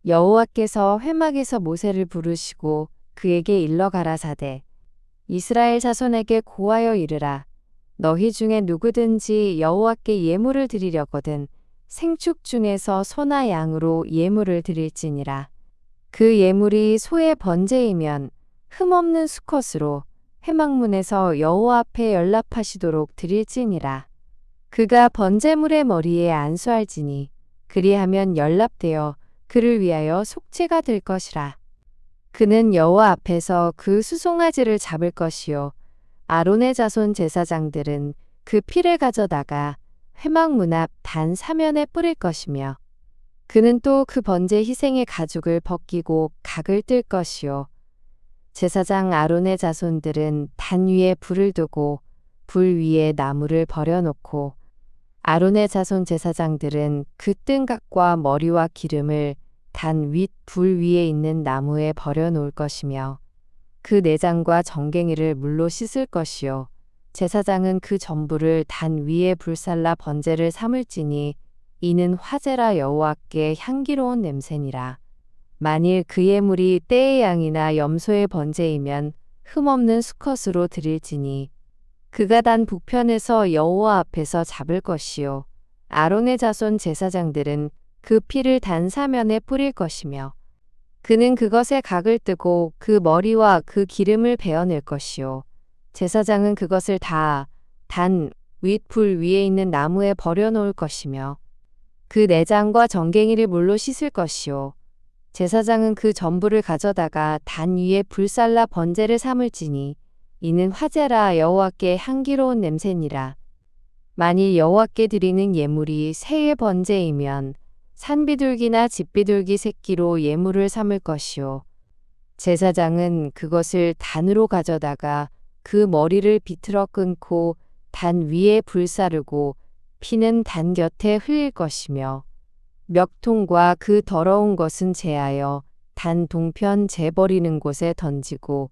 여호와께서 회막에서 모세를 부르시고 그에게 일러 가라사대 이스라엘 자손에게 고하여 이르라. 너희 중에 누구든지 여호와께 예물을 드리려거든 생축 중에서 소나 양으로 예물을 드릴지니라. 그 예물이 소의 번제이면 흠없는 수컷으로 회막문에서 여호와 앞에 연락하시도록 드릴지니라. 그가 번제물의 머리에 안수할지니 그리하면 연락되어 그를 위하여 속죄가 될 것이라. 그는 여호와 앞에서 그 수송아지를 잡을 것이요 아론의 자손 제사장들은 그 피를 가져다가 회막 문 앞 단 사면에 뿌릴 것이며 그는 또 그 번제 희생의 가죽을 벗기고 각을 뜰 것이요 제사장 아론의 자손들은 단 위에 불을 두고 불 위에 나무를 버려놓고 아론의 자손 제사장들은 그 뜬각과 머리와 기름을 단 윗 불 위에 있는 나무에 버려놓을 것이며 그 내장과 정갱이를 물로 씻을 것이요 제사장은 그 전부를 단 위에 불살라 번제를 삼을지니 이는 화제라 여호와께 향기로운 냄새니라. 만일 그 예물이 떼의 양이나 염소의 번제이면 흠없는 수컷으로 드릴지니 그가 단 북편에서 여호와 앞에서 잡을 것이요 아론의 자손 제사장들은 그 피를 단 사면에 뿌릴 것이며 그는 그것에 각을 뜨고 그 머리와 그 기름을 베어낼 것이요 제사장은 그것을 다 단 윗불 위에 있는 나무에 버려놓을 것이며 그 내장과 정갱이를 물로 씻을 것이요 제사장은 그 전부를 가져다가 단 위에 불살라 번제를 삼을지니 이는 화제라 여호와께 향기로운 냄새니라. 만일 여호와께 드리는 예물이 새의 번제이면 산비둘기나 집비둘기 새끼로 예물을 삼을 것이요 제사장은 그것을 단으로 가져다가 그 머리를 비틀어 끊고 단 위에 불사르고 피는 단 곁에 흘릴 것이며 멱통과 그 더러운 것은 제하여 단 동편 재버리는 곳에 던지고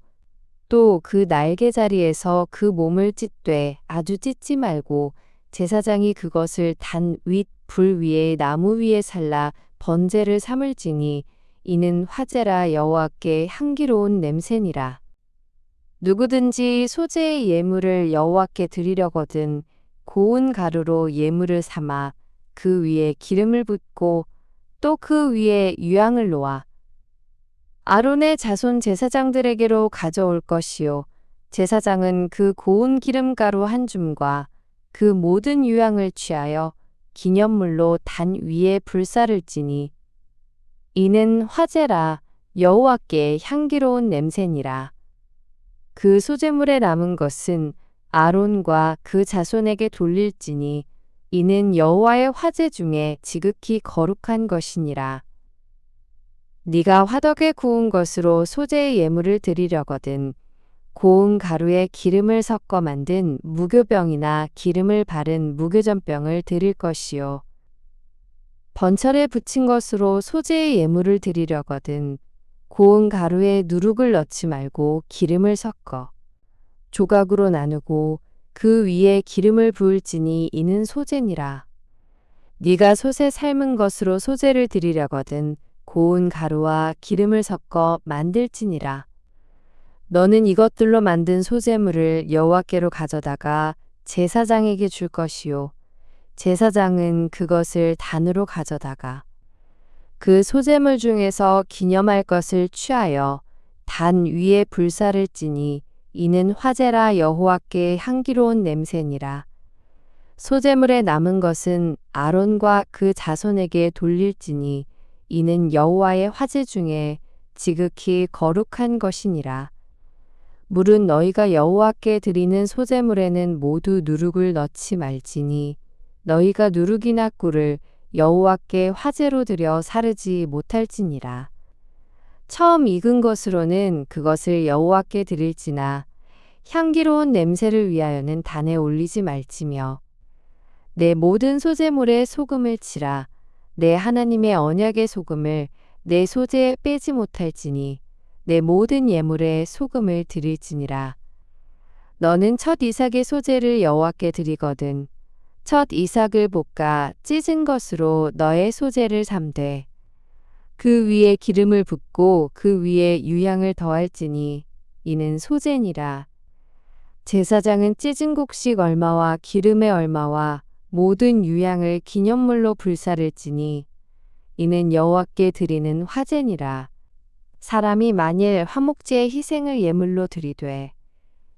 또 그 날개 자리에서 그 몸을 찢되 아주 찢지 말고 제사장이 그것을 단 윗 불 위에 나무 위에 살라 번제를 삼을지니 이는 화제라 여호와께 향기로운 냄새니라. 누구든지 소제의 예물을 여호와께 드리려거든 고운 가루로 예물을 삼아 그 위에 기름을 붓고 또 그 위에 유향을 놓아 아론의 자손 제사장들에게로 가져올 것이요 제사장은 그 고운 기름가루 한 줌과 그 모든 유향을 취하여 기념물로 단 위에 불사를지니 이는 화제라 여호와께 향기로운 냄새니라. 그 소제물에 남은 것은 아론과 그 자손에게 돌릴지니 이는 여호와의 화제 중에 지극히 거룩한 것이니라. 네가 화덕에 구운 것으로 소제의 예물을 드리려거든 고운 가루에 기름을 섞어 만든 무교병이나 기름을 바른 무교전병을 드릴 것이요 번철에 붙인 것으로 소제의 예물을 드리려거든 고운 가루에 누룩을 넣지 말고 기름을 섞어 조각으로 나누고 그 위에 기름을 부을지니 이는 소제니라. 네가 솥에 삶은 것으로 소제를 드리려거든 고운 가루와 기름을 섞어 만들지니라. 너는 이것들로 만든 소제물을 여호와께로 가져다가 제사장에게 줄 것이요 제사장은 그것을 단으로 가져다가 그 소제물 중에서 기념할 것을 취하여 단 위에 불사를 찌니 이는 화제라 여호와께 향기로운 냄새니라. 소제물에 남은 것은 아론과 그 자손에게 돌릴지니 이는 여호와의 화제 중에 지극히 거룩한 것이니라. 물은 너희가 여호와께 드리는 소제물에는 모두 누룩을 넣지 말지니 너희가 누룩이나 꿀을 여호와께 화제로 드려 사르지 못할지니라. 처음 익은 것으로는 그것을 여호와께 드릴지나 향기로운 냄새를 위하여는 단에 올리지 말지며 내 모든 소제물에 소금을 치라. 내 하나님의 언약의 소금을 내 소제에 빼지 못할지니 내 모든 예물에 소금을 드릴지니라. 너는 첫 이삭의 소제를 여호와께 드리거든 첫 이삭을 볶아 찢은 것으로 너의 소제를 삼되 그 위에 기름을 붓고 그 위에 유향을 더할지니 이는 소제니라. 제사장은 찢은 곡식 얼마와 기름의 얼마와 모든 유향을 기념물로 불사를지니 이는 여호와께 드리는 화제니라. 사람이 만일 화목제의 희생을 예물로 드리되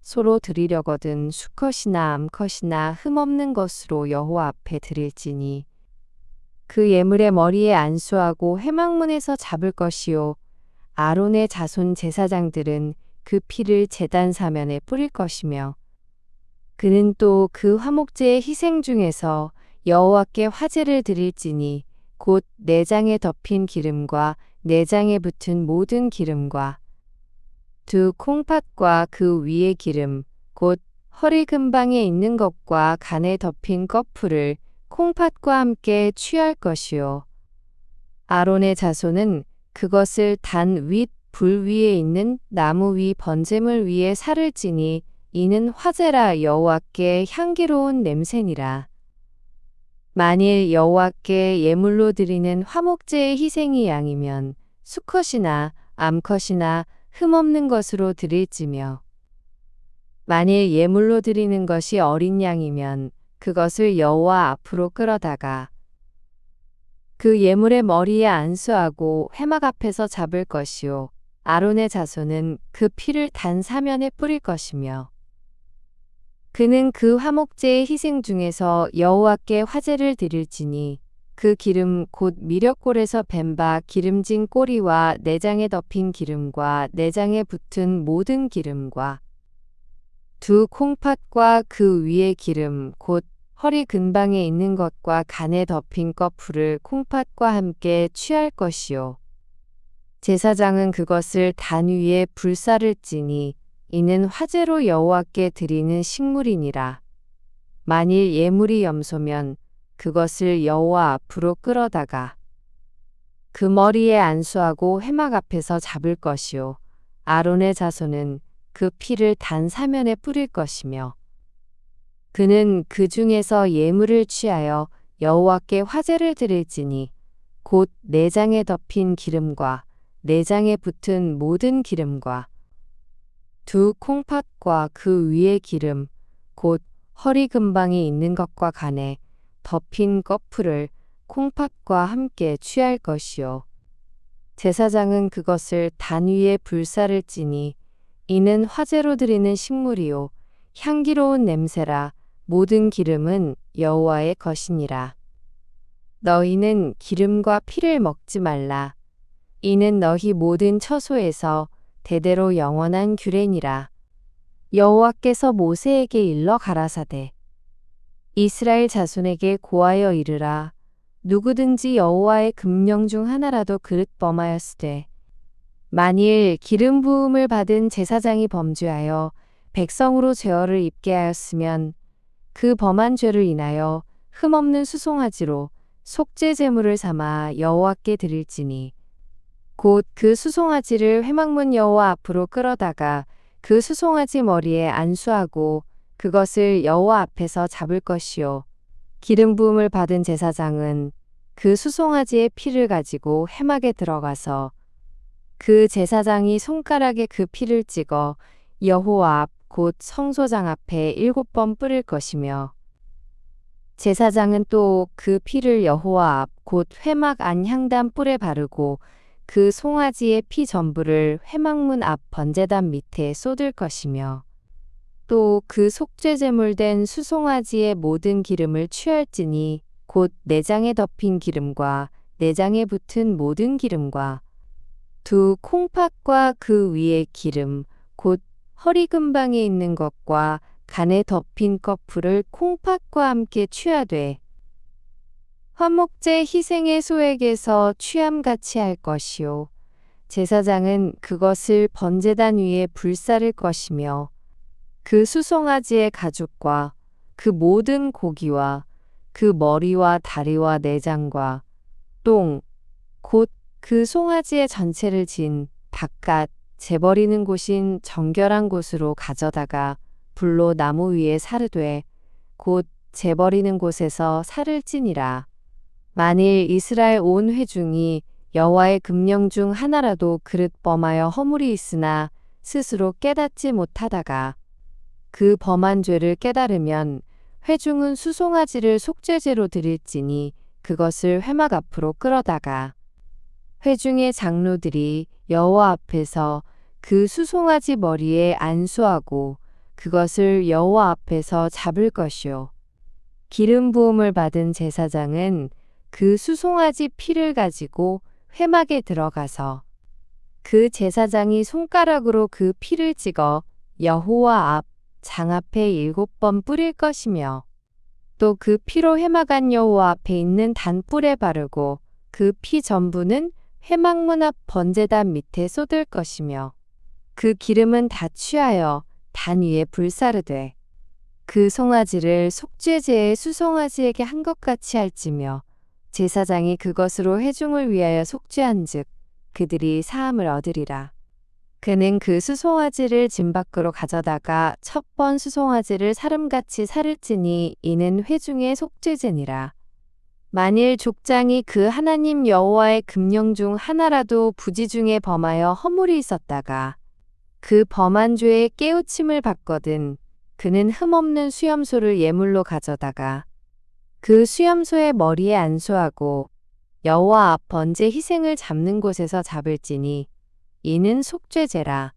소로 드리려거든 수컷이나 암컷이나 흠없는 것으로 여호와 앞에 드릴지니 그 예물의 머리에 안수하고 회막문에서 잡을 것이요 아론의 자손 제사장들은 그 피를 제단 사면에 뿌릴 것이며 그는 또 그 화목제의 희생 중에서 여호와께 화제를 드릴지니 곧 내장에 덮인 기름과 내장에 붙은 모든 기름과 두 콩팥과 그 위의 기름 곧 허리 근방에 있는 것과 간에 덮인 꺼풀을 콩팥과 함께 취할 것이요 아론의 자손은 그것을 단 윗 불 위에 있는 나무 위 번제물 위에 살을 찌니 이는 화제라 여호와께 향기로운 냄새니라. 만일 여호와께 예물로 드리는 화목제의 희생이 양이면 수컷이나 암컷이나 흠없는 것으로 드릴지며 만일 예물로 드리는 것이 어린 양이면 그것을 여호와 앞으로 끌어다가 그 예물의 머리에 안수하고 회막 앞에서 잡을 것이요 아론의 자손은 그 피를 단 사면에 뿌릴 것이며 그는 그 화목제의 희생 중에서 여호와께 화제를 드릴지니 그 기름 곧 미력골에서 뱀 바 기름진 꼬리와 내장에 덮인 기름과 내장에 붙은 모든 기름과 두 콩팥과 그 위의 기름 곧 허리 근방에 있는 것과 간에 덮인 꺼풀을 콩팥과 함께 취할 것이요 제사장은 그것을 단 위에 불사를 찌니 이는 화제로 여호와께 드리는 식물이니라. 만일 예물이 염소면 그것을 여호와 앞으로 끌어다가 그 머리에 안수하고 회막 앞에서 잡을 것이요 아론의 자손은 그 피를 단 사면에 뿌릴 것이며 그는 그 중에서 예물을 취하여 여호와께 화제를 드릴지니 곧 내장에 덮인 기름과 내장에 붙은 모든 기름과 두 콩팥과 그 위의 기름 곧 허리 근방에 있는 것과 간에 덮인 꺼풀을 콩팥과 함께 취할 것이요 제사장은 그것을 단 위에 불사를 찌니 이는 화제로 드리는 식물이요 향기로운 냄새라 모든 기름은 여호와의 것이니라. 너희는 기름과 피를 먹지 말라. 이는 너희 모든 처소에서 대대로 영원한 규례니라. 여호와께서 모세에게 일러 가라사대 이스라엘 자손에게 고하여 이르라. 누구든지 여호와의 금령 중 하나라도 그릇 범하였으되 만일 기름 부음을 받은 제사장이 범죄하여 백성으로 죄어를 입게 하였으면 그 범한 죄를 인하여 흠없는 수송아지로 속죄 제물을 삼아 여호와께 드릴지니 곧 그 수송아지를 회막문 여호와 앞으로 끌어다가 그 수송아지 머리에 안수하고 그것을 여호와 앞에서 잡을 것이요 기름 부음을 받은 제사장은 그 수송아지의 피를 가지고 회막에 들어가서 그 제사장이 손가락에 그 피를 찍어 여호와 앞 곧 성소장 앞에 7번 뿌릴 것이며 제사장은 또 그 피를 여호와 앞 곧 회막 안 향단 뿔에 바르고 그 송아지의 피 전부를 회막문 앞 번제단 밑에 쏟을 것이며 또 그 속죄제물 된 수송아지의 모든 기름을 취할지니 곧 내장에 덮인 기름과 내장에 붙은 모든 기름과 두 콩팥과 그 위의 기름 곧 허리 근방에 있는 것과 간에 덮인 꺼풀을 콩팥과 함께 취하되 화목제 희생의 소액에서 취함같이 할 것이요 제사장은 그것을 번제단 위에 불사를 것이며 그 수송아지의 가죽과 그 모든 고기와 그 머리와 다리와 내장과 똥 곧 그 송아지의 전체를 진 바깥 재버리는 곳인 정결한 곳으로 가져다가 불로 나무 위에 사르되 곧 재버리는 곳에서 살을 찌니라. 만일 이스라엘 온 회중이 여호와의 금령 중 하나라도 그릇 범하여 허물이 있으나 스스로 깨닫지 못하다가 그 범한 죄를 깨달으면 회중은 수송아지를 속죄제로 드릴지니 그것을 회막 앞으로 끌어다가 회중의 장로들이 여호와 앞에서 그 수송아지 머리에 안수하고 그것을 여호와 앞에서 잡을 것이요. 기름 부음을 받은 제사장은 그 수송아지 피를 가지고 회막에 들어가서 그 제사장이 손가락으로 그 피를 찍어 여호와 앞 장 앞에 7번 뿌릴 것이며 또 그 피로 회막 안 여호와 앞에 있는 단뿔에 바르고 그 피 전부는 회막문 앞 번제단 밑에 쏟을 것이며 그 기름은 다 취하여 단 위에 불사르되 그 송아지를 속죄제의 수송아지에게 한 것 같이 할지며 제사장이 그것으로 회중을 위하여 속죄한즉 그들이 사함을 얻으리라. 그는 그 수송아지를 진 밖으로 가져다가 첫 번 수송아지를 사름같이 살을지니 이는 회중의 속죄제니라. 만일 족장이 그 하나님 여호와의 금령 중 하나라도 부지 중에 범하여 허물이 있었다가 그 범한 죄에 깨우침을 받거든 그는 흠없는 수염소를 예물로 가져다가 그 수염소의 머리에 안수하고 여호와 앞 번제 희생을 잡는 곳에서 잡을지니 이는 속죄제라.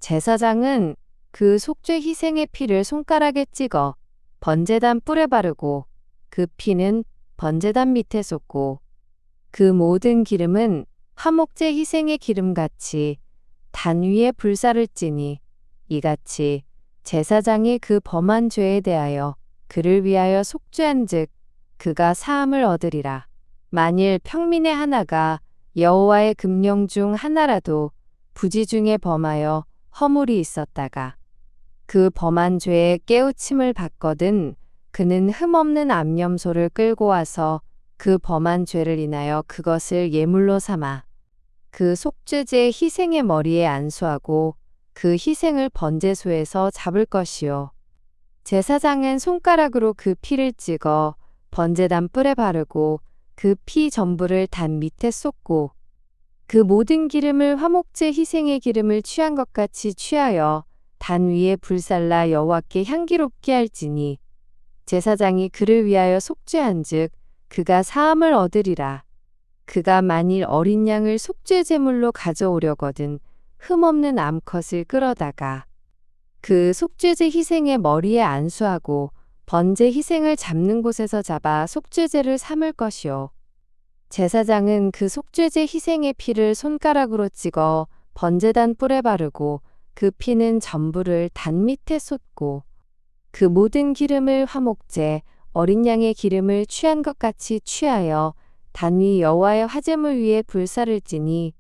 제사장은 그 속죄 희생의 피를 손가락에 찍어 번제단 뿔에 바르고 그 피는 번제단 밑에 쏟고 그 모든 기름은 화목제 희생의 기름같이 단 위에 불사를지니 이같이 제사장이 그 범한 죄에 대하여 그를 위하여 속죄한즉 그가 사함을 얻으리라. 만일 평민의 하나가 여호와의 금령 중 하나라도 부지 중에 범하여 허물이 있었다가 그 범한 죄에 깨우침을 받거든 그는 흠없는 암염소를 끌고 와서 그 범한 죄를 인하여 그것을 예물로 삼아 그 속죄제의 희생의 머리에 안수하고 그 희생을 번제소에서 잡을 것이요. 제사장은 손가락으로 그 피를 찍어 번제단 뿔에 바르고 그 피 전부를 단 밑에 쏟고 그 모든 기름을 화목제 희생의 기름을 취한 것 같이 취하여 단 위에 불살라 여호와께 향기롭게 할지니 제사장이 그를 위하여 속죄한즉 그가 사함을 얻으리라. 그가 만일 어린 양을 속죄 제물로 가져오려거든 흠없는 암컷을 끌어다가 그 속죄제 희생의 머리에 안수하고 번제 희생을 잡는 곳에서 잡아 속죄제를 삼을 것이요. 제사장은 그 속죄제 희생의 피를 손가락으로 찍어 번제단 뿔에 바르고 그 피는 전부를 단 밑에 쏟고 그 모든 기름을 화목제 어린 양의 기름을 취한 것 같이 취하여 단 위 여호와의 화제물 위에 불사를지니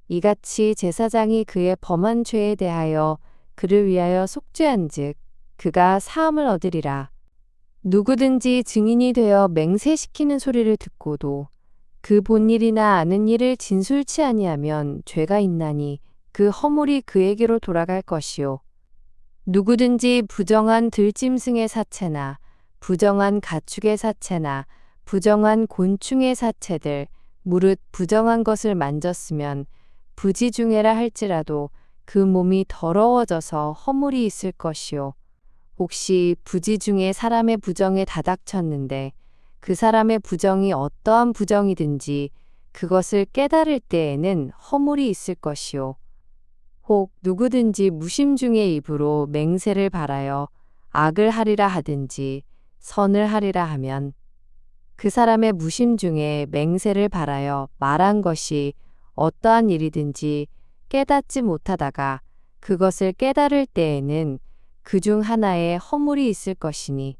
이같이 제사장이 그의 범한 죄에 대하여 그를 위하여 속죄한즉 그가 사함을 얻으리라. 누구든지 증인이 되어 맹세시키는 소리를 듣고도 그 본 일이나 아는 일을 진술치 아니하면 죄가 있나니 그 허물이 그에게로 돌아갈 것이요. 누구든지 부정한 들짐승의 사체나 부정한 가축의 사체나 부정한 곤충의 사체들 무릇 부정한 것을 만졌으면 부지중해라 할지라도 그 몸이 더러워져서 허물이 있을 것이요. 혹시 부지 중에 사람의 부정에 다닥쳤는데 그 사람의 부정이 어떠한 부정이든지 그것을 깨달을 때에는 허물이 있을 것이요. 혹 누구든지 무심중의 입으로 맹세를 바라여 악을 하리라 하든지 선을 하리라 하면 그 사람의 무심 중에 맹세를 바라여 말한 것이 어떠한 일이든지 깨닫지 못하다가 그것을 깨달을 때에는 그 중 하나에 허물이 있을 것이니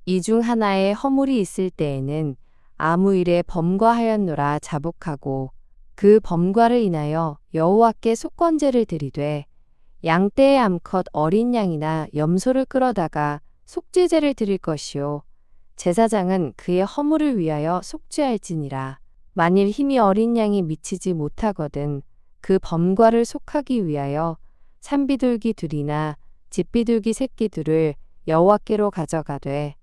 이 중 하나에 허물이 있을 때에는 아무 일에 범과하였노라 자복하고 그 범과를 인하여 여호와께 속건제를 드리되 양떼의 암컷 어린 양이나 염소를 끌어다가 속죄제를 드릴 것이요 제사장은 그의 허물을 위하여 속죄할지니라. 만일 힘이 어린 양이 미치지 못하거든 그 범과를 속하기 위하여 산비둘기 둘이나 집비둘기 새끼 둘을 여호와께로 가져가되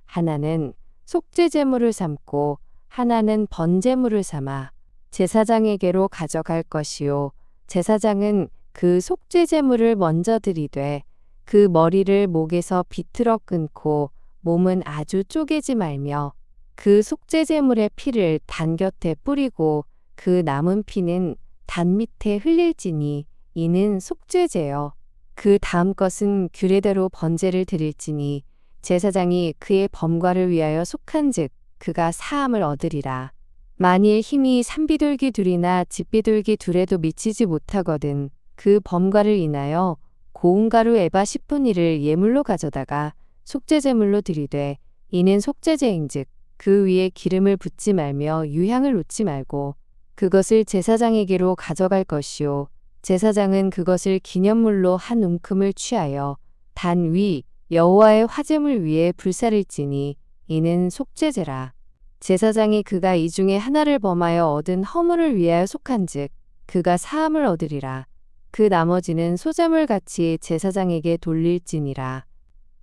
하나는 속죄제물을 삼고 하나는 번제물을 삼아 제사장에게로 가져갈 것이요 제사장은 그 속죄 제물을 먼저 드리되 그 머리를 목에서 비틀어 끊고 몸은 아주 쪼개지 말며 그 속죄 제물의 피를 단 곁에 뿌리고 그 남은 피는 단 밑에 흘릴지니 이는 속죄제여. 그 다음 것은 규례대로 번제를 드릴지니 제사장이 그의 범과를 위하여 속한즉 그가 사함을 얻으리라. 만일 힘이 산비둘기 둘이나 집비둘기 둘에도 미치지 못하거든 그 범과를 인하여 고운 가루 에바 10분의를 예물로 가져다가 속죄제물로 드리되 이는 속죄제인즉 그 위에 기름을 붓지 말며 유향을 놓지 말고 그것을 제사장에게로 가져갈 것이요 제사장은 그것을 기념물로 한 움큼을 취하여 단 위 여호와의 화제물 위에 불사를지니 이는 속죄제라. 제사장이 그가 이 중에 하나를 범하여 얻은 허물을 위하여 속한즉 그가 사함을 얻으리라. 그 나머지는 소제물 같이 제사장에게 돌릴지니라.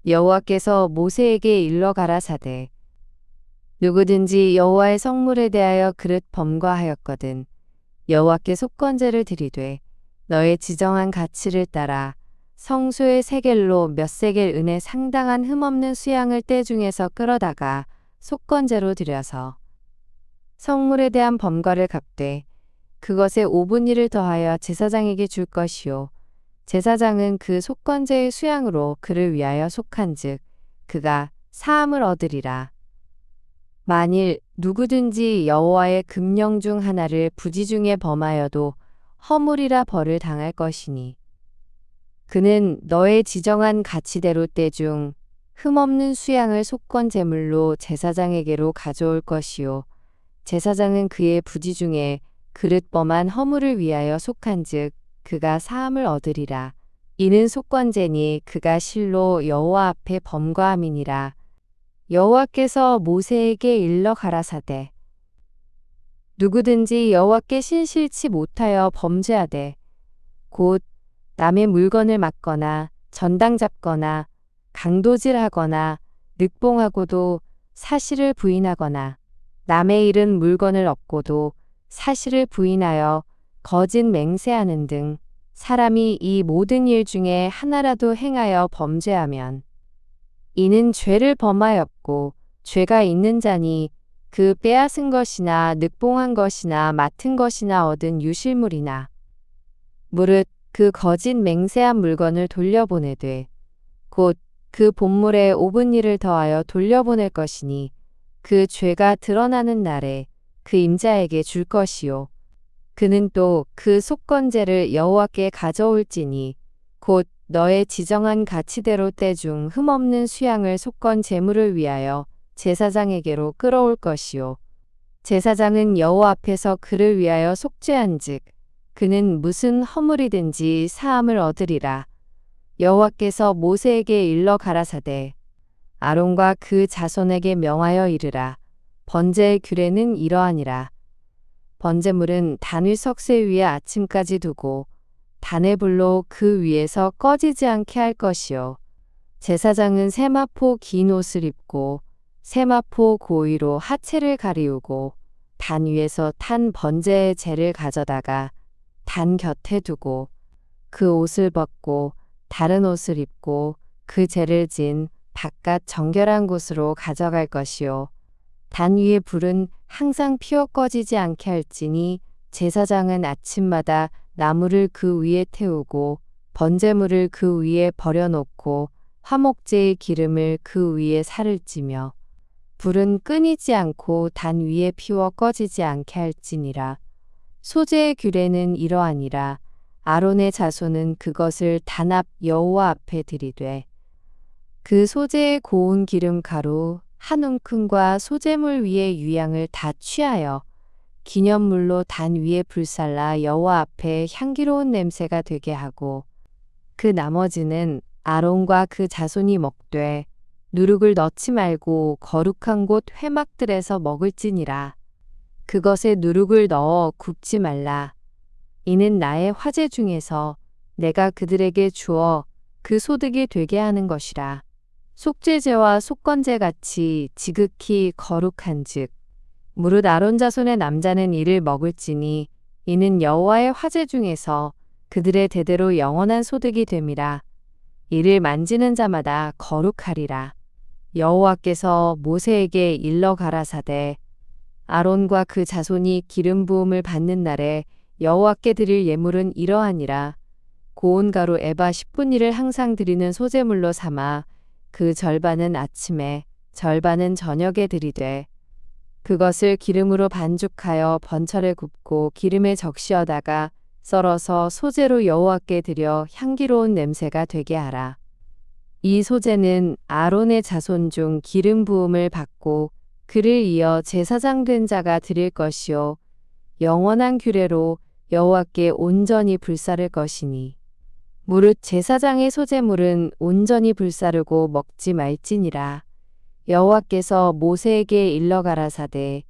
여호와께서 모세에게 일러 가라사대 누구든지 여호와의 성물에 대하여 그릇 범과하였거든 여호와께 속건제를 드리되 너의 지정한 가치를 따라 성소의 세겔로 몇 세겔 은에 상당한 흠없는 수양을 때 중에서 끌어다가 속건제로 드려서 성물에 대한 범과를 갚되 그것에 5분의 1을 더하여 제사장에게 줄 것이요 제사장은 그 속건제의 수양으로 그를 위하여 속한즉 그가 사함을 얻으리라. 만일 누구든지 여호와의 금령 중 하나를 부지 중에 범하여도 허물이라 벌을 당할 것이니 그는 너의 지정한 가치대로 때 중 흠없는 수양을 속건 제물로 제사장에게로 가져올 것이요 제사장은 그의 부지 중에 그릇 범한 허물을 위하여 속한즉 그가 사함을 얻으리라. 이는 속건제니 그가 실로 여호와 앞에 범과함이니라. 여호와께서 모세에게 일러 가라사대 누구든지 여호와께 신실치 못하여 범죄하되 곧 남의 물건을 막거나 전당 잡거나 강도질하거나 늑봉하고도 사실을 부인하거나 남의 잃은 물건을 얻고도 사실을 부인하여 거짓 맹세하는 등 사람이 이 모든 일 중에 하나라도 행하여 범죄하면 이는 죄를 범하였고 죄가 있는 자니 그 빼앗은 것이나 늑봉한 것이나 맡은 것이나 얻은 유실물이나 무릇 그 거짓 맹세한 물건을 돌려보내되 곧 그 본물에 5분의 1을 더하여 돌려보낼 것이니 그 죄가 드러나는 날에 그 임자에게 줄 것이요 그는 또 그 속건제를 여호와께 가져올지니 곧 너의 지정한 가치대로 때 중 흠없는 수양을 속건 제물을 위하여 제사장에게로 끌어올 것이요 제사장은 여호와 앞에서 그를 위하여 속죄한즉 그는 무슨 허물이든지 사함을 얻으리라. 여호와께서 모세에게 일러 가라사대 아론과 그 자손에게 명하여 이르라. 번제의 규례는 이러하니라. 번제물은 단위 석쇠 위에 아침까지 두고 단의 불로 그 위에서 꺼지지 않게 할 것이요. 제사장은 세마포 긴 옷을 입고 세마포 고위로 하체를 가리우고 단 위에서 탄 번제의 재를 가져다가 단 곁에 두고 그 옷을 벗고 다른 옷을 입고 그 재를 진 바깥 정결한 곳으로 가져갈 것이요. 단 위의 불은 항상 피어 꺼지지 않게 할지니 제사장은 아침마다 나무를 그 위에 태우고 번제물을 그 위에 버려놓고 화목제의 기름을 그 위에 살을 찌며 불은 끊이지 않고 단 위에 피워 꺼지지 않게 할지니라. 소제의 규례는 이러하니라. 아론의 자손은 그것을 단 앞 여호와 앞에 드리되 그 소제의 고운 기름 가루 한 움큼과 소제물 위에 유향을 다 취하여 기념물로 단 위에 불살라 여호와 앞에 향기로운 냄새가 되게 하고 그 나머지는 아론과 그 자손이 먹되 누룩을 넣지 말고 거룩한 곳 회막들에서 먹을지니라. 그것에 누룩을 넣어 굽지 말라. 이는 나의 화제 중에서 내가 그들에게 주어 그 소득이 되게 하는 것이라. 속죄제와 속건제 같이 지극히 거룩한즉 무릇 아론 자손의 남자는 이를 먹을지니 이는 여호와의 화제 중에서 그들의 대대로 영원한 소득이 됨이라. 이를 만지는 자마다 거룩하리라. 여호와께서 모세에게 일러 가라사대 아론과 그 자손이 기름 부음을 받는 날에 여호와께 드릴 예물은 이러하니라. 고운 가루 에바 10분의를 항상 드리는 소제물로 삼아 그 절반은 아침에 절반은 저녁에 드리되 그것을 기름으로 반죽하여 번철에 굽고 기름에 적시어다가 썰어서 소제로 여호와께 드려 향기로운 냄새가 되게 하라. 이 소제는 아론의 자손 중 기름 부음을 받고 그를 이어 제사장 된 자가 드릴 것이요 영원한 규례로 여호와께 온전히 불사를 것이니 무릇 제사장의 소제물은 온전히 불사르고 먹지 말지니라. 여호와께서 모세에게 일러 가라사대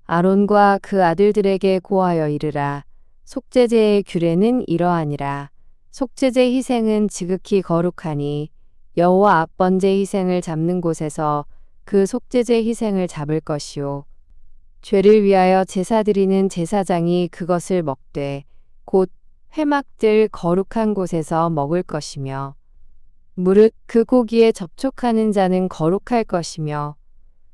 아론과 그 아들들에게 고하여 이르라. 속죄제의 규례는 이러하니라. 속죄제 희생은 지극히 거룩하니 여호와 앞번제 희생을 잡는 곳에서 그 속죄제 희생을 잡을 것이요 죄를 위하여 제사 드리는 제사장이 그것을 먹되 곧 회막들 거룩한 곳에서 먹을 것이며 무릇 그 고기에 접촉하는 자는 거룩할 것이며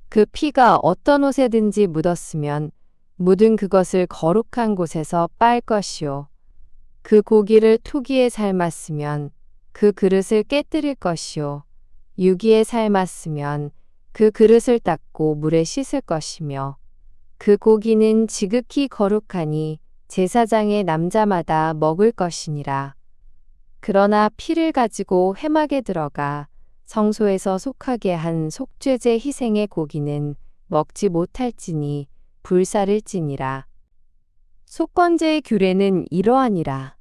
그 피가 어떤 옷에든지 묻었으면 묻은 그것을 거룩한 곳에서 빨 것이요 그 고기를 투기에 삶았으면 그 그릇을 깨뜨릴 것이요 유기에 삶았으면 그 그릇을 닦고 물에 씻을 것이며 그 고기는 지극히 거룩하니 제사장의 남자마다 먹을 것이니라. 그러나 피를 가지고 회막에 들어가 성소에서 속하게 한 속죄제 희생의 고기는 먹지 못할지니 불사를지니라. 속건제의 규례는 이러하니라.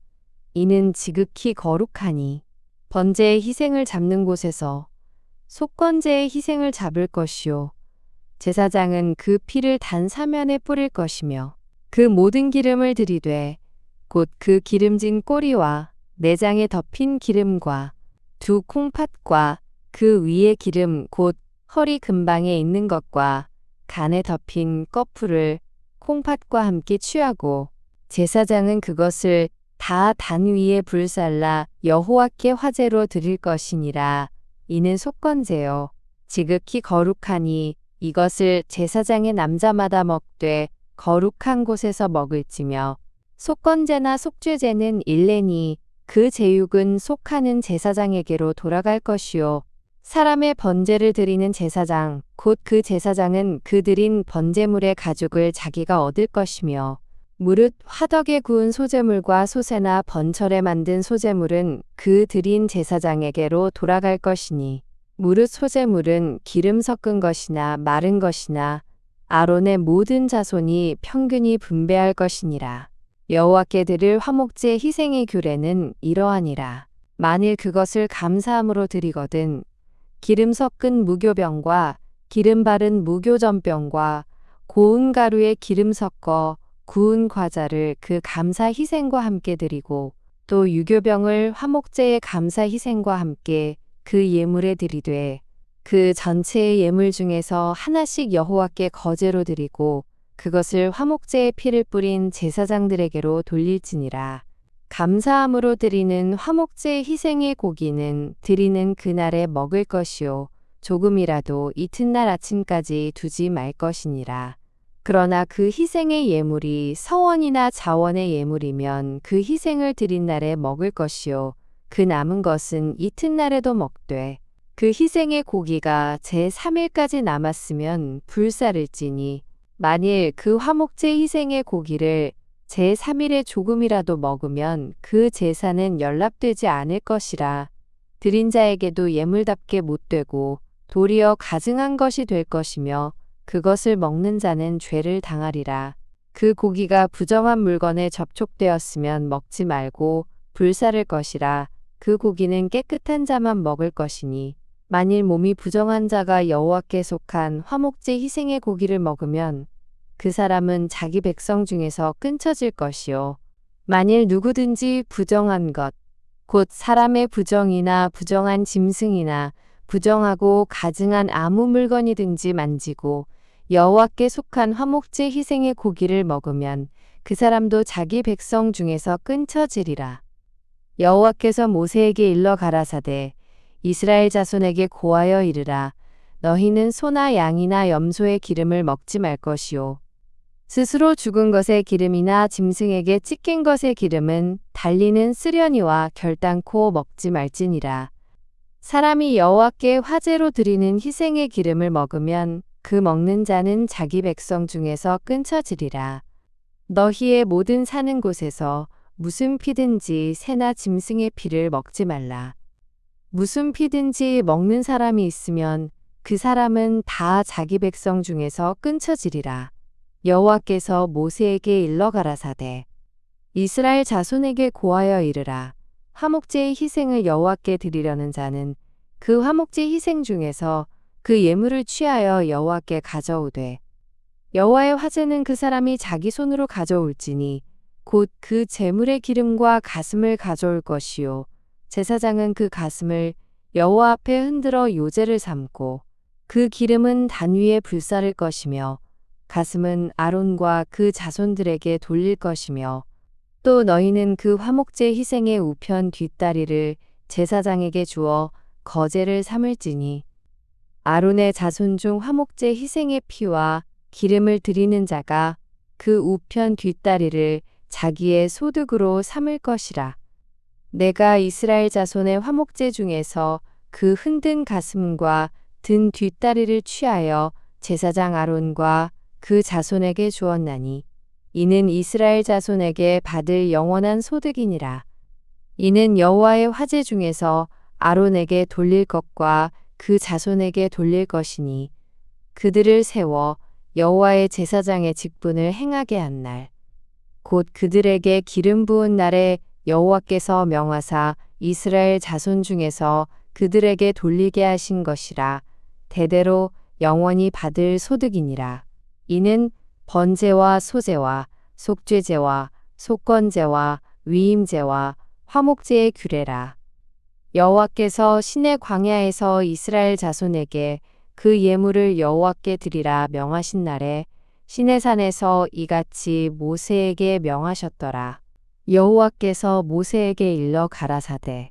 이는 지극히 거룩하니 번제의 희생을 잡는 곳에서 속건제의 희생을 잡을 것이요 제사장은 그 피를 단 사면에 뿌릴 것이며 그 모든 기름을 들이되 곧 그 기름진 꼬리와 내장에 덮인 기름과 두 콩팥과 그 위의 기름 곧 허리 근방에 있는 것과 간에 덮인 꺼풀을 콩팥과 함께 취하고 제사장은 그것을 다 단 위에 불살라 여호와께 화제로 드릴 것이니라. 이는 속건제요 지극히 거룩하니 이것을 제사장의 남자마다 먹되 거룩한 곳에서 먹을지며 속건제나 속죄제는 일례니 그 제육은 속하는 제사장에게로 돌아갈 것이요 사람의 번제를 드리는 제사장 곧 그 제사장은 그 드린 번제물의 가죽을 자기가 얻을 것이며 무릇 화덕에 구운 소제물과 소새나 번철에 만든 소제물은 그 드린 제사장에게로 돌아갈 것이니 무릇 소제물은 기름 섞은 것이나 마른 것이나 아론의 모든 자손이 평균히 분배할 것이니라. 여호와께 드릴 화목제 희생의 규례는 이러하니라. 만일 그것을 감사함으로 드리거든 기름 섞은 무교병과 기름 바른 무교전병과 고운 가루에 기름 섞어 구운 과자를 그 감사 희생과 함께 드리고 또 유교병을 화목제의 감사 희생과 함께 그 예물에 드리되 그 전체의 예물 중에서 하나씩 여호와께 거제로 드리고 그것을 화목제의 피를 뿌린 제사장들에게로 돌릴지니라. 감사함으로 드리는 화목제의 희생의 고기는 드리는 그날에 먹을 것이요 조금이라도 이튿날 아침까지 두지 말 것이니라. 그러나 그 희생의 예물이 서원이나 자원의 예물이면 그 희생을 드린 날에 먹을 것이요 그 남은 것은 이튿날에도 먹되 그 희생의 고기가 제3일까지 남았으면 불사를지니 만일 그 화목제 희생의 고기를 제3일에 조금이라도 먹으면 그 제사는 연락되지 않을 것이라. 드린 자에게도 예물답게 못되고 도리어 가증한 것이 될 것이며 그것을 먹는 자는 죄를 당하리라. 그 고기가 부정한 물건에 접촉되었으면 먹지 말고 불사를 것이라. 그 고기는 깨끗한 자만 먹을 것이니 만일 몸이 부정한 자가 여호와께 속한 화목제 희생의 고기를 먹으면 그 사람은 자기 백성 중에서 끊쳐질 것이요 만일 누구든지 부정한 것 곧 사람의 부정이나 부정한 짐승이나 부정하고 가증한 아무 물건이든지 만지고 여호와께 속한 화목제 희생의 고기를 먹으면 그 사람도 자기 백성 중에서 끊쳐지리라. 여호와께서 모세에게 일러 가라사대 이스라엘 자손에게 고하여 이르라. 너희는 소나 양이나 염소의 기름을 먹지 말 것이요. 스스로 죽은 것의 기름이나 짐승에게 찢긴 것의 기름은 달리는 쓰려니와 결단코 먹지 말지니라. 사람이 여호와께 화제로 드리는 희생의 기름을 먹으면 그 먹는 자는 자기 백성 중에서 끊쳐지리라. 너희의 모든 사는 곳에서 무슨 피든지 새나 짐승의 피를 먹지 말라. 무슨 피든지 먹는 사람이 있으면 그 사람은 다 자기 백성 중에서 끊쳐지리라. 여호와께서 모세에게 일러 가라사대 이스라엘 자손에게 고하여 이르라. 화목제의 희생을 여호와께 드리려는 자는 그 화목제 희생 중에서 그 예물을 취하여 여호와께 가져오되 여호와의 화제는 그 사람이 자기 손으로 가져올지니 곧 그 제물의 기름과 가슴을 가져올 것이요 제사장은 그 가슴을 여호와 앞에 흔들어 요제를 삼고 그 기름은 단 위에 불사를 것이며 가슴은 아론과 그 자손들에게 돌릴 것이며 또 너희는 그 화목제 희생의 우편 뒷다리를 제사장에게 주어 거제를 삼을지니 아론의 자손 중 화목제 희생의 피와 기름을 드리는 자가 그 우편 뒷다리를 자기의 소득으로 삼을 것이라. 내가 이스라엘 자손의 화목제 중에서 그 흔든 가슴과 든 뒷다리를 취하여 제사장 아론과 그 자손에게 주었나니 이는 이스라엘 자손에게 받을 영원한 소득이니라. 이는 여호와의 화제 중에서 아론에게 돌릴 것과 그 자손에게 돌릴 것이니 그들을 세워 여호와의 제사장의 직분을 행하게 한 날 곧 그들에게 기름 부은 날에 여호와께서 명하사 이스라엘 자손 중에서 그들에게 돌리게 하신 것이라. 대대로 영원히 받을 소득이니라. 이는 번제와 소제와 속죄제와 속건제와 위임제와 화목제의 규례라. 여호와께서 시내 광야에서 이스라엘 자손에게 그 예물을 여호와께 드리라 명하신 날에 시내산에서 이같이 모세에게 명하셨더라. 여호와께서 모세에게 일러 가라사대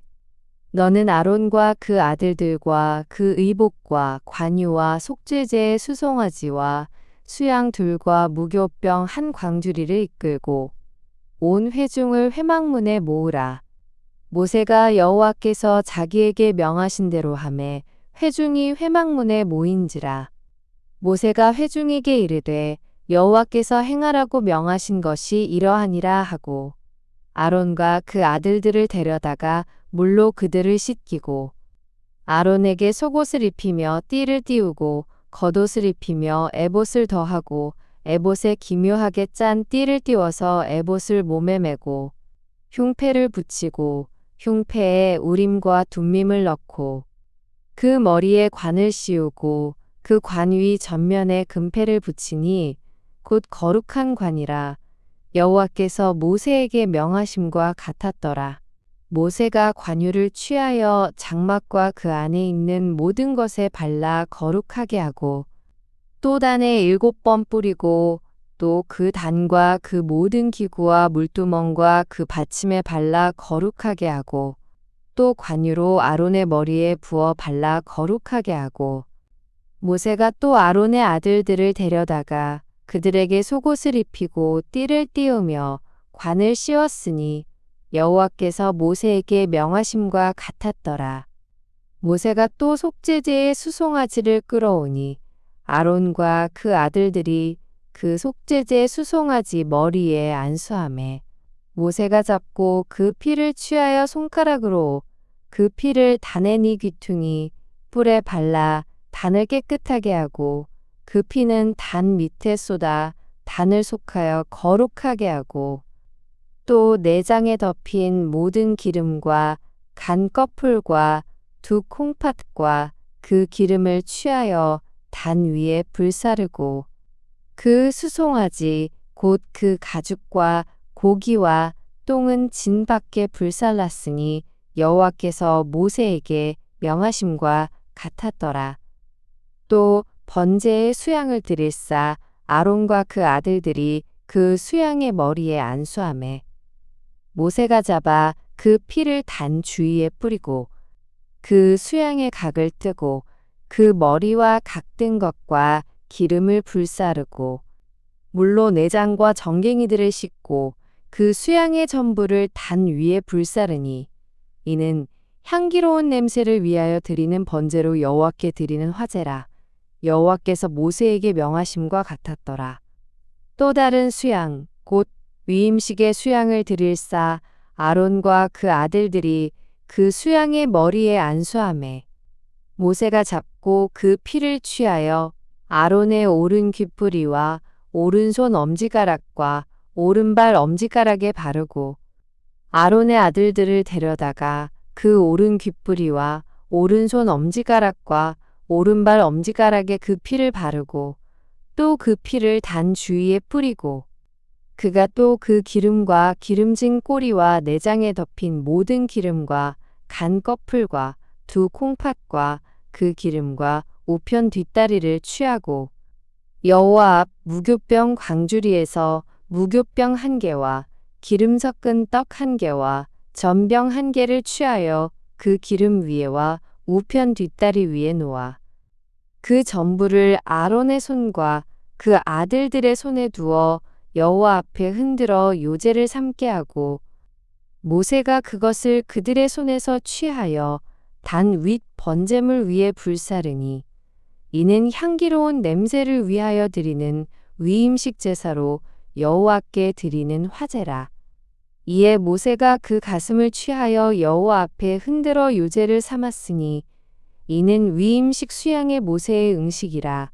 너는 아론과 그 아들들과 그 의복과 관유와 속죄제의 수송아지와 수양 둘과 무교병 한 광주리를 이끌고 온 회중을 회막문에 모으라. 모세가 여호와께서 자기에게 명하신 대로 하매 회중이 회막문에 모인지라. 모세가 회중에게 이르되 여호와께서 행하라고 명하신 것이 이러하니라 하고 아론과 그 아들들을 데려다가 물로 그들을 씻기고 아론에게 속옷을 입히며 띠를 띠우고 겉옷을 입히며 에봇을 더하고 에봇에 기묘하게 짠 띠를 띄워서 에봇을 몸에 메고 흉패를 붙이고 흉패에 우림과 둠밈을 넣고 그 머리에 관을 씌우고 그 관 위 전면에 금패를 붙이니 곧 거룩한 관이라. 여호와께서 모세에게 명하심과 같았더라. 모세가 관유를 취하여 장막과 그 안에 있는 모든 것에 발라 거룩하게 하고 또 단에 7번 뿌리고 또 그 단과 그 모든 기구와 물두멍과 그 받침에 발라 거룩하게 하고 또 관유로 아론의 머리에 부어 발라 거룩하게 하고 모세가 또 아론의 아들들을 데려다가 그들에게 속옷을 입히고 띠를 띄우며 관을 씌웠으니 여호와께서 모세에게 명하심과 같았더라. 모세가 또 속죄제의 수송아지를 끌어오니 아론과 그 아들들이 그 속죄제 수송아지 머리에 안수하매 모세가 잡고 그 피를 취하여 손가락으로 그 피를 단의 니 귀퉁이 뿔에 발라 단을 깨끗하게 하고 그 피는 단 밑에 쏟아 단을 속하여 거룩하게 하고 또 내장에 덮인 모든 기름과 간 꺼풀과 두 콩팥과 그 기름을 취하여 단 위에 불사르고 그 수송아지 곧 그 가죽과 고기와 똥은 진 밖에 불살랐으니 여호와께서 모세에게 명하심과 같았더라. 또 번제의 수양을 드릴사 아론과 그 아들들이 그 수양의 머리에 안수하매 모세가 잡아 그 피를 단 주위에 뿌리고 그 수양의 각을 뜨고 그 머리와 각든 것과 기름을 불사르고 물로 내장과 정갱이들을 씻고 그 수양의 전부를 단 위에 불사르니 이는 향기로운 냄새를 위하여 드리는 번제로 여호와께 드리는 화제라. 여호와께서 모세에게 명하심과 같았더라. 또 다른 수양 곧 위임식의 수양을 드릴사 아론과 그 아들들이 그 수양의 머리에 안수하매 모세가 잡고 그 피를 취하여 아론의 오른 귓뿌리와 오른손 엄지가락과 오른발 엄지가락에 바르고 아론의 아들들을 데려다가 그 오른 귓뿌리와 오른손 엄지가락과 오른발 엄지가락에 그 피를 바르고 또 그 피를 단 주위에 뿌리고 그가 또 그 기름과 기름진 꼬리와 내장에 덮인 모든 기름과 간 꺼풀과 두 콩팥과 그 기름과 우편 뒷다리를 취하고 여호와 앞 무교병 광주리에서 무교병 한 개와 기름 섞은 떡 한 개와 전병 한 개를 취하여 그 기름 위에와 우편 뒷다리 위에 놓아 그 전부를 아론의 손과 그 아들들의 손에 두어 여호와 앞에 흔들어 요제를 삼게 하고 모세가 그것을 그들의 손에서 취하여 단 윗 번제물 위에 불사르니 이는 향기로운 냄새를 위하여 드리는 위임식 제사로 여호와께 드리는 화제라. 이에 모세가 그 가슴을 취하여 여호와 앞에 흔들어 요제를 삼았으니 이는 위임식 수양의 모세의 응식이라.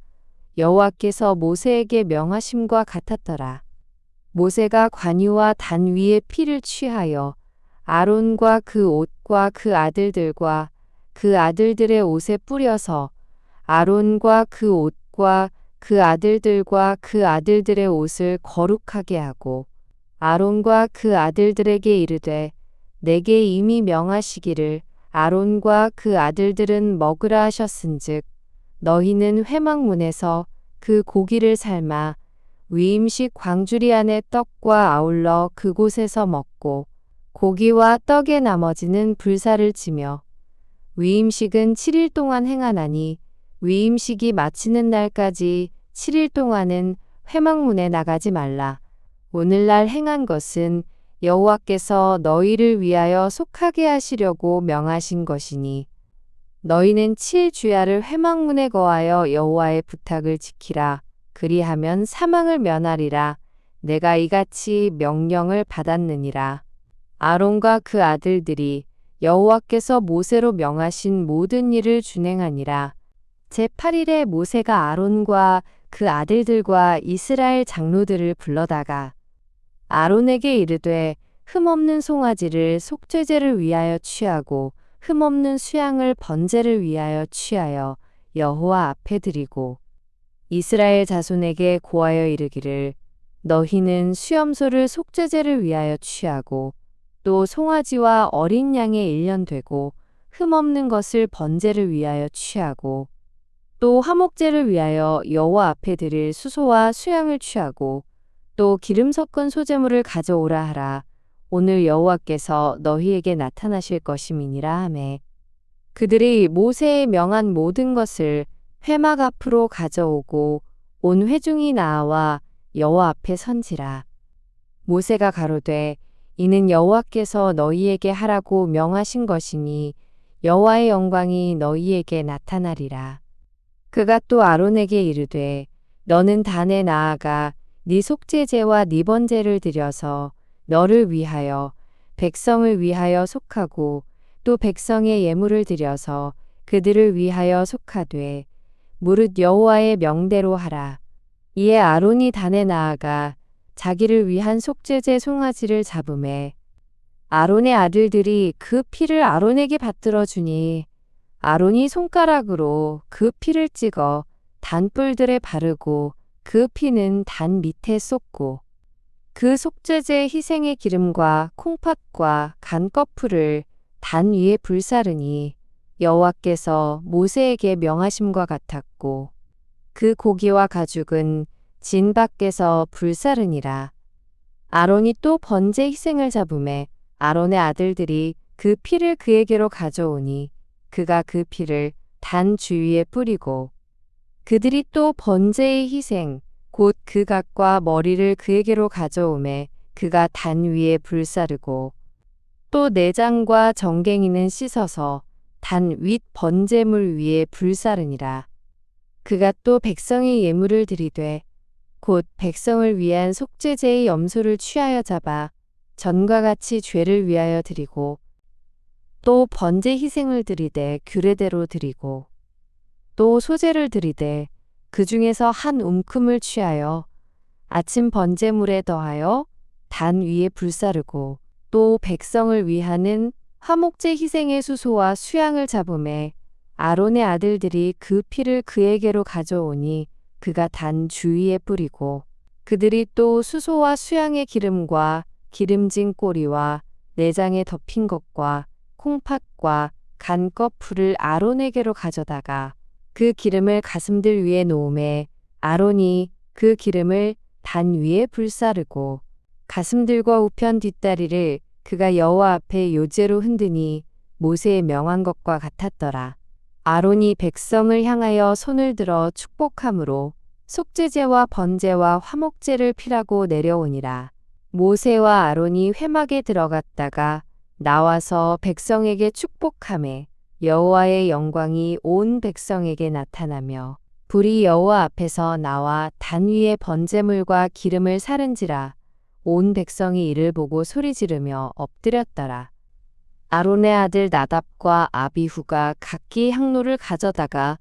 여호와께서 모세에게 명하심과 같았더라. 모세가 관유와 단 위에 피를 취하여 아론과 그 옷과 그 아들들과 그 아들들의 옷에 뿌려서 아론과 그 옷과 그 아들들과 그 아들들의 옷을 거룩하게 하고 아론과 그 아들들에게 이르되 내게 이미 명하시기를 아론과 그 아들들은 먹으라 하셨은즉 너희는 회막문에서 그 고기를 삶아 위임식 광주리 안에 떡과 아울러 그곳에서 먹고 고기와 떡의 나머지는 불사를 지며 위임식은 7일 동안 행하나니 위임식이 마치는 날까지 7일 동안은 회막문에 나가지 말라. 오늘날 행한 것은 여호와께서 너희를 위하여 속하게 하시려고 명하신 것이니 너희는 7주야를 회막문에 거하여 여호와의 부탁을 지키라. 그리하면 사망을 면하리라. 내가 이같이 명령을 받았느니라. 아론과 그 아들들이 여호와께서 모세로 명하신 모든 일을 준행하니라. 제8일에 모세가 아론과 그 아들들과 이스라엘 장로들을 불러다가 아론에게 이르되 흠없는 송아지를 속죄제를 위하여 취하고 흠없는 수양을 번제를 위하여 취하여 여호와 앞에 드리고 이스라엘 자손에게 고하여 이르기를 너희는 수염소를 속죄제를 위하여 취하고 또 송아지와 어린 양의 1년 되고 흠없는 것을 번제를 위하여 취하고 또 화목제를 위하여 여호와 앞에 드릴 수소와 수양을 취하고 또 기름 섞은 소제물을 가져오라 하라. 오늘 여호와께서 너희에게 나타나실 것임이니라 하매 그들이 모세의 명한 모든 것을 회막 앞으로 가져오고 온 회중이 나와 여호와 앞에 선지라. 모세가 가로되 이는 여호와께서 너희에게 하라고 명하신 것이니 여호와의 영광이 너희에게 나타나리라. 그가 또 아론에게 이르되 너는 단에 나아가 네 속죄제와 네 번제를 드려서 너를 위하여 백성을 위하여 속하고 또 백성의 예물을 드려서 그들을 위하여 속하되 무릇 여호와의 명대로 하라. 이에 아론이 단에 나아가 자기를 위한 속죄제 송아지를 잡으매 아론의 아들들이 그 피를 아론에게 받들어 주니 아론이 손가락으로 그 피를 찍어 단뿔들에 바르고 그 피는 단 밑에 쏟고 그 속죄제 희생의 기름과 콩팥과 간 꺼풀을 단 위에 불사르니 여호와께서 모세에게 명하심과 같았고 그 고기와 가죽은 진 밖에서 불사르니라. 아론이 또 번제 희생을 잡음에 아론의 아들들이 그 피를 그에게로 가져오니 그가 그 피를 단 주위에 뿌리고 그들이 또 번제의 희생 곧 그 각과 머리를 그에게로 가져오매 그가 단 위에 불사르고 또 내장과 정갱이는 씻어서 단 윗 번제물 위에 불사르니라. 그가 또 백성의 예물을 드리되 곧 백성을 위한 속죄제의 염소를 취하여 잡아 전과 같이 죄를 위하여 드리고 또 번제 희생을 드리되 규례대로 드리고 또 소제를 드리되 그 중에서 한 움큼을 취하여 아침 번제물에 더하여 단 위에 불사르고 또 백성을 위하는 화목제 희생의 수소와 수양을 잡음에 아론의 아들들이 그 피를 그에게로 가져오니 그가 단 주위에 뿌리고 그들이 또 수소와 수양의 기름과 기름진 꼬리와 내장에 덮인 것과 콩팥과 간 거풀을 아론에게로 가져다가 그 기름을 가슴들 위에 놓음에 아론이 그 기름을 단 위에 불사르고 가슴들과 우편 뒷다리를 그가 여호와 앞에 요제로 흔드니 모세의 명한 것과 같았더라. 아론이 백성을 향하여 손을 들어 축복함으로 속죄제와 번제와 화목제를 피라고 내려오니라. 모세와 아론이 회막에 들어갔다가 나와서 백성에게 축복하매 여호와의 영광이 온 백성에게 나타나며 불이 여호와 앞에서 나와 단 위에 번제물과 기름을 사른지라. 온 백성이 이를 보고 소리 지르며 엎드렸더라. 아론의 아들 나답과 아비후가 각기 향로를 가져다가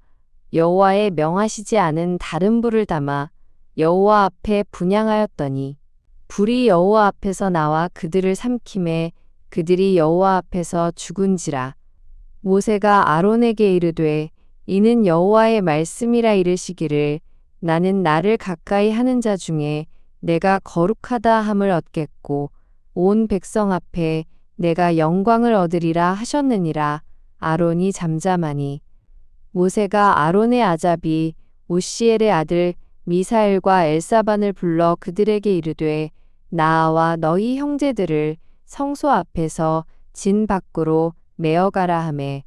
여호와의 명하시지 않은 다른 불을 담아 여호와 앞에 분향하였더니 불이 여호와 앞에서 나와 그들을 삼킴에 그들이 여호와 앞에서 죽은지라. 모세가 아론에게 이르되 이는 여호와의 말씀이라 이르시기를 나는 나를 가까이 하는 자 중에 내가 거룩하다 함을 얻겠고 온 백성 앞에 내가 영광을 얻으리라 하셨느니라. 아론이 잠잠하니 모세가 아론의 아잡이 우시엘의 아들 미사엘과 엘사반을 불러 그들에게 이르되 나와 너희 형제들을 성소 앞에서 진 밖으로 메어가라 하매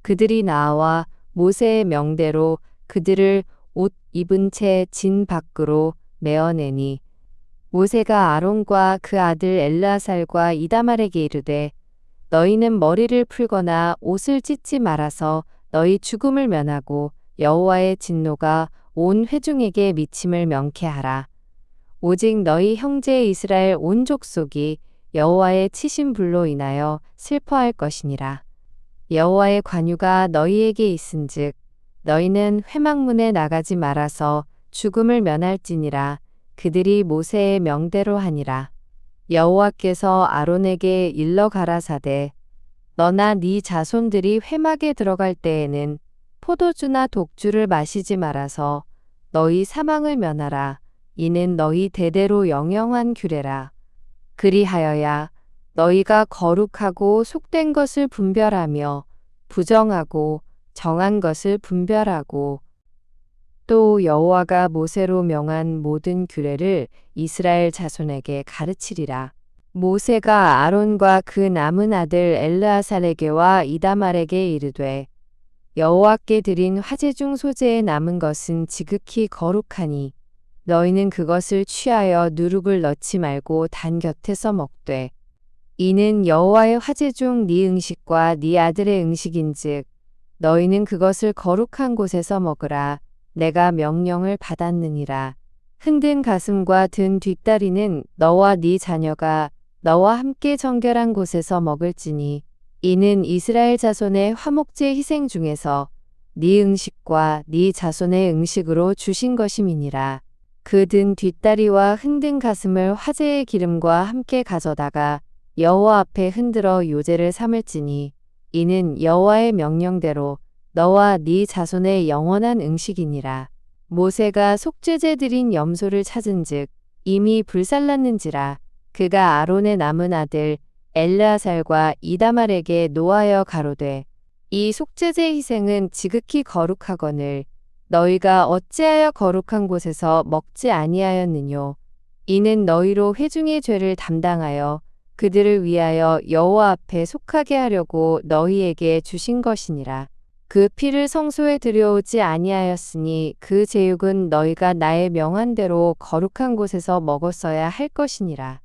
그들이 나와 모세의 명대로 그들을 옷 입은 채 진 밖으로 메어내니 모세가 아론과 그 아들 엘르아살과 이다말에게 이르되 너희는 머리를 풀거나 옷을 찢지 말아서 너희 죽음을 면하고 여호와의 진노가 온 회중에게 미침을 명케하라. 오직 너희 형제 이스라엘 온 족속이 여호와의 치신 불로 인하여 슬퍼할 것이니라. 여호와의 관유가 너희에게 있은즉 너희는 회막문에 나가지 말아서 죽음을 면할지니라. 그들이 모세의 명대로 하니라. 여호와께서 아론에게 일러 가라사대 너나 네 자손들이 회막에 들어갈 때에는 포도주나 독주를 마시지 말아서 너희 사망을 면하라. 이는 너희 대대로 영영한 규례라. 그리하여야 너희가 거룩하고 속된 것을 분별하며 부정하고 정한 것을 분별하고 또 여호와가 모세로 명한 모든 규례를 이스라엘 자손에게 가르치리라. 모세가 아론과 그 남은 아들 엘르아살에게와 이다말에게 이르되 여호와께 드린 화제 중 소재에 남은 것은 지극히 거룩하니 너희는 그것을 취하여 누룩을 넣지 말고 단 곁에서 먹되 이는 여호와의 화제 중 네 음식과 네 아들의 음식인즉 너희는 그것을 거룩한 곳에서 먹으라. 내가 명령을 받았느니라. 흔든 가슴과 든 뒷다리는 너와 네 자녀가 너와 함께 정결한 곳에서 먹을지니 이는 이스라엘 자손의 화목제 희생 중에서 네 음식과 네 자손의 음식으로 주신 것임이니라. 그 든 뒷다리와 흔든 가슴을 화제의 기름과 함께 가져다가 여호와 앞에 흔들어 요제를 삼을지니 이는 여호와의 명령대로 너와 네 자손의 영원한 음식이니라. 모세가 속죄제 드린 염소를 찾은즉 이미 불살랐는지라. 그가 아론의 남은 아들 엘르아살과 이다말에게 노하여 가로되 이 속죄제 희생은 지극히 거룩하거늘 너희가 어찌하여 거룩한 곳에서 먹지 아니하였느뇨? 이는 너희로 회중의 죄를 담당하여 그들을 위하여 여호와 앞에 속하게 하려고 너희에게 주신 것이니라. 그 피를 성소에 들여오지 아니하였으니 그 제육은 너희가 나의 명한 대로 거룩한 곳에서 먹었어야 할 것이니라.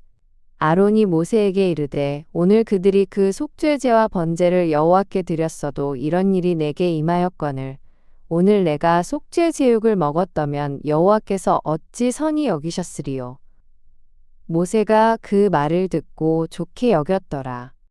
아론이 모세에게 이르되 오늘 그들이 그 속죄제와 번제를 여호와께 드렸어도 이런 일이 내게 임하였거늘 오늘 내가 속죄 제육을 먹었다면 여호와께서 어찌 선히 여기셨으리요. 모세가 그 말을 듣고 좋게 여겼더라.